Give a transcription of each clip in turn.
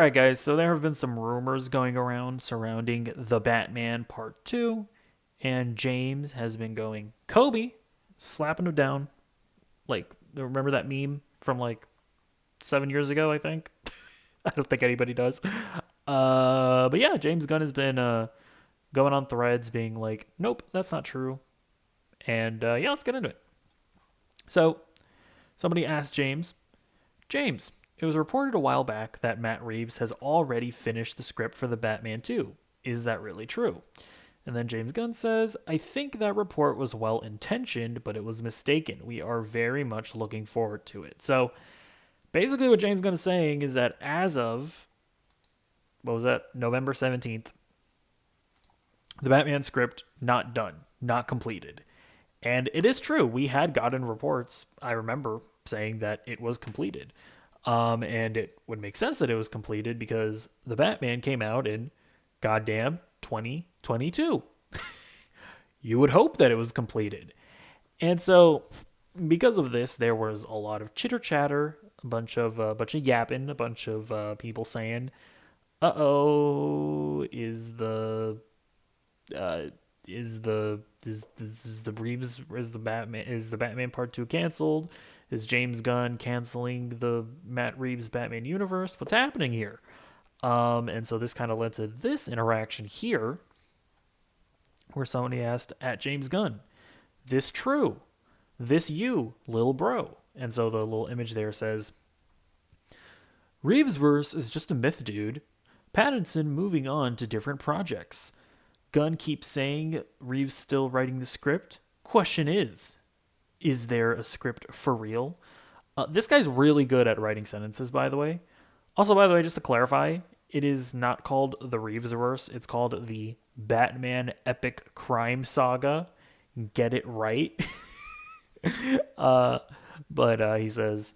right, guys, so there have been some rumors going around surrounding The Batman Part 2, and James has been going, Kobe, slapping him down. Like, remember that meme from like 7 years ago, I think? I don't think anybody does. But yeah, James Gunn has been going on threads being like, nope, that's not true. And yeah, let's get into it. So, somebody asked James, it was reported a while back that Matt Reeves has already finished the script for the Batman 2. Is that really true? And then James Gunn says, I think that report was well intentioned, but it was mistaken. We are very much looking forward to it. So basically, what James Gunn is saying is that as of, what was that, November 17th, the Batman script not done, not completed. And it is true. We had gotten reports, I remember, saying that it was completed. And it would make sense that it was completed because the Batman came out in goddamn 2022. You would hope that it was completed. And so, because of this, there was a lot of chitter chatter, a bunch of yapping, a bunch of people saying, "Uh oh, uh, is the Reeves is the Batman Part 2 canceled? Is James Gunn canceling the Matt Reeves Batman universe? What's happening here?" And so this kind of led to this interaction here, where somebody asked at James Gunn, "This true? This you, lil bro?" And so the little image there says, "Reevesverse is just a myth, dude. Pattinson moving on to different projects. Gunn keeps saying Reeves still writing the script. Question is there a script for real?" This guy's really good at writing sentences, by the way. Also, by the way, just to clarify, it is not called the Reevesverse. It's called the Batman Epic Crime Saga. Get it right. uh, but he says,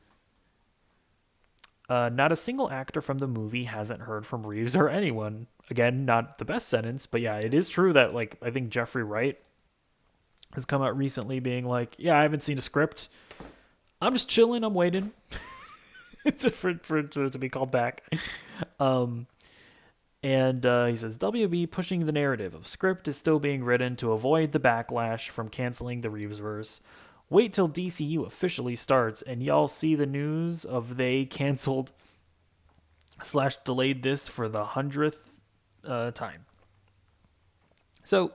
not a single actor from the movie hasn't heard from Reeves or anyone. Again, not the best sentence, but yeah, it is true that, like, I think Jeffrey Wright has come out recently being like, yeah, I haven't seen a script. I'm just chilling. I'm waiting for it to be called back. Um, and he says, WB pushing the narrative of script is still being written to avoid the backlash from canceling the Reevesverse. Wait till DCU officially starts and y'all see the news of they canceled / delayed this for the 100th time. So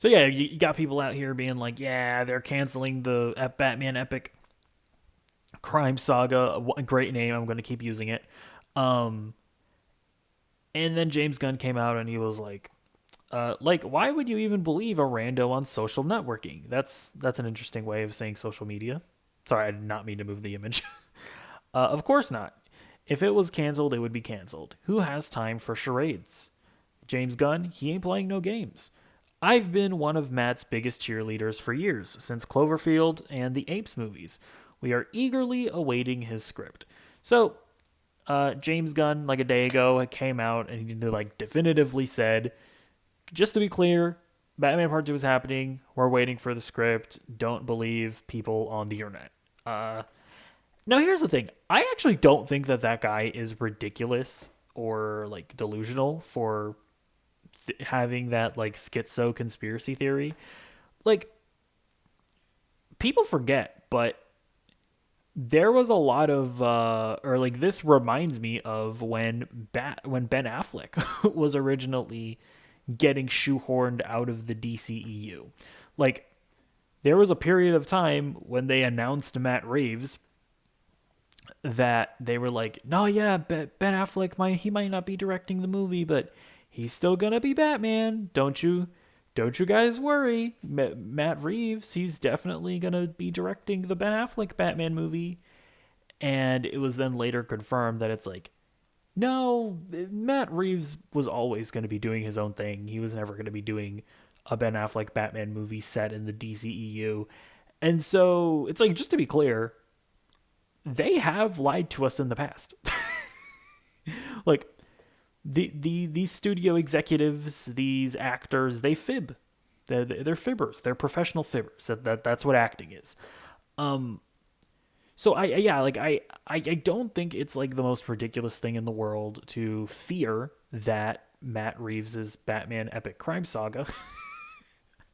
yeah, you got people out here being like, yeah, they're canceling the Batman Epic Crime Saga. A great name. I'm going to keep using it. And then James Gunn came out and he was like, why would you even believe a rando on social networking? That's an interesting way of saying social media. Sorry, I did not mean to move the image. Of course not. If it was canceled, it would be canceled. Who has time for charades? James Gunn, he ain't playing no games. I've been one of Matt's biggest cheerleaders for years, since Cloverfield and the Apes movies. We are eagerly awaiting his script. So, James Gunn, like a day ago, came out and he definitively said, just to be clear, Batman Part 2 is happening. We're waiting for the script. Don't believe people on the internet. Now, here's the thing. I actually don't think that guy is ridiculous or delusional for having that schizo conspiracy theory. People forget, but there was a lot of this reminds me of when Ben Affleck was originally getting shoehorned out of the DCEU. There was a period of time when they announced Matt Reeves that they were like, no, yeah, Ben Affleck he might not be directing the movie, but he's still gonna be Batman. Don't you guys worry. Matt Reeves, he's definitely gonna be directing the Ben Affleck Batman movie. And it was then later confirmed that it's no, Matt Reeves was always going to be doing his own thing. He was never going to be doing a Ben Affleck Batman movie set in the DCEU. And so it's just to be clear, they have lied to us in the past. These studio executives, these actors, they fib. They're fibbers. They're professional fibbers. That's what acting is. So I don't think it's like the most ridiculous thing in the world to fear that Matt Reeves's Batman epic crime saga.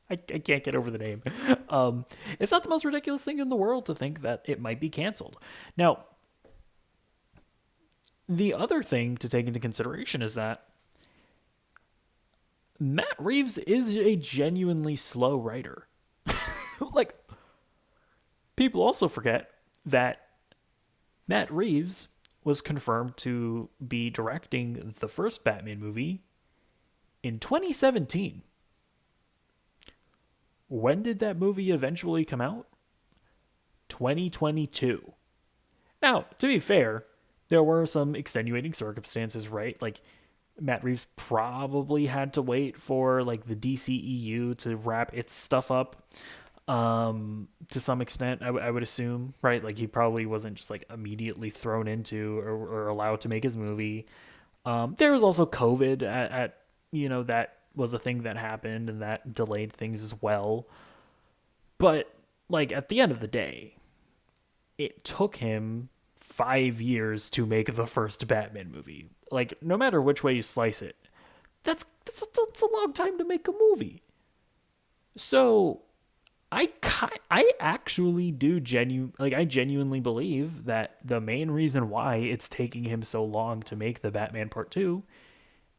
I can't get over the name. Um, it's not the most ridiculous thing in the world to think that it might be canceled. Now, the other thing to take into consideration is that Matt Reeves is a genuinely slow writer. Like, people also forget that Matt Reeves was confirmed to be directing the first Batman movie in 2017. When did that movie eventually come out? 2022. Now, to be fair, there were some extenuating circumstances, right? Like, Matt Reeves probably had to wait for like the DCEU to wrap its stuff up to some extent. I would assume, right? Like he probably wasn't just like immediately thrown into or allowed to make his movie. There was also COVID that was a thing that happened and that delayed things as well. But like at the end of the day, it took him 5 years to make the first Batman movie. Like no matter which way you slice it, that's a long time to make a movie. So I actually do I genuinely believe that the main reason why it's taking him so long to make the Batman Part 2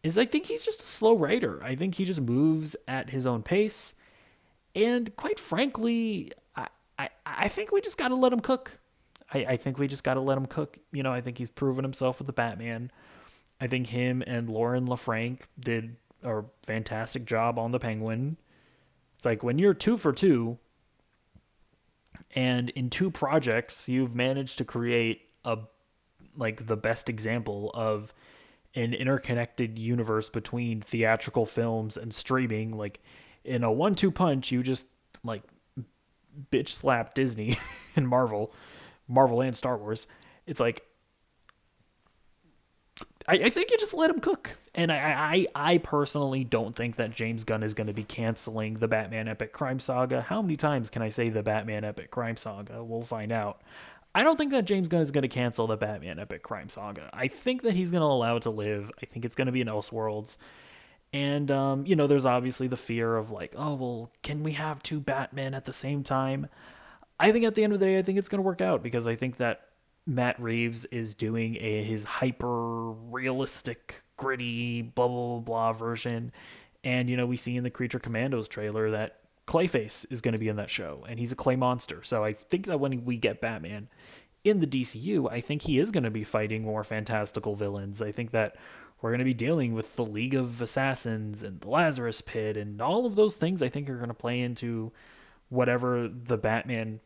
is I think he's just a slow writer. I think he just moves at his own pace. And quite frankly, I think we just got to let him cook. I think we just got to let him cook. I think he's proven himself with the Batman. I think him and Lauren LaFranc did a fantastic job on the Penguin. It's like when you're 2 for 2 and in 2 projects you've managed to create the best example of an interconnected universe between theatrical films and streaming. Like in a 1-2 punch, you just like bitch slap Disney and Marvel and Star Wars. It's like I think you just let him cook. And I personally don't think that James Gunn is going to be canceling the Batman Epic Crime Saga. How many times can I say the Batman Epic Crime Saga? We'll find out. I don't think that James Gunn is going to cancel the Batman Epic Crime Saga. I think that he's going to allow it to live. I think it's going to be in Elseworlds. And, there's obviously the fear of like, oh, well, can we have 2 Batman at the same time? I think at the end of the day, I think it's going to work out because I think that Matt Reeves is doing his hyper realistic, gritty, blah, blah, blah, blah version. And, we see in the Creature Commandos trailer that Clayface is going to be in that show, and he's a clay monster. So I think that when we get Batman in the DCU, I think he is going to be fighting more fantastical villains. I think that we're going to be dealing with the League of Assassins and the Lazarus Pit and all of those things I think are going to play into whatever the Batman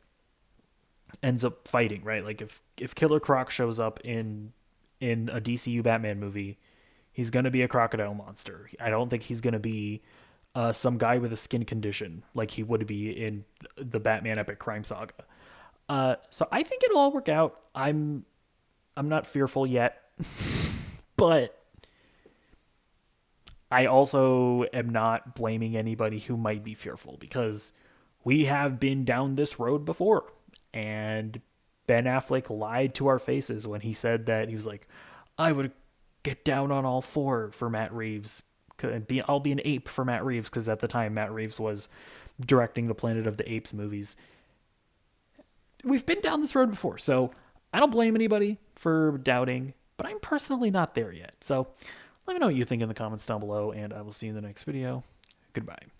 ends up fighting, right? Like if Killer Croc shows up in a DCU Batman movie, he's going to be a crocodile monster. I don't think he's going to be some guy with a skin condition like he would be in the Batman Epic Crime Saga. So I think it'll all work out. I'm not fearful yet, but I also am not blaming anybody who might be fearful because we have been down this road before. And Ben Affleck lied to our faces when he said that he was like, I would get down on all four for Matt Reeves. I'll be an ape for Matt Reeves because at the time Matt Reeves was directing the Planet of the Apes movies. We've been down this road before, so I don't blame anybody for doubting, but I'm personally not there yet. So let me know what you think in the comments down below, and I will see you in the next video. Goodbye.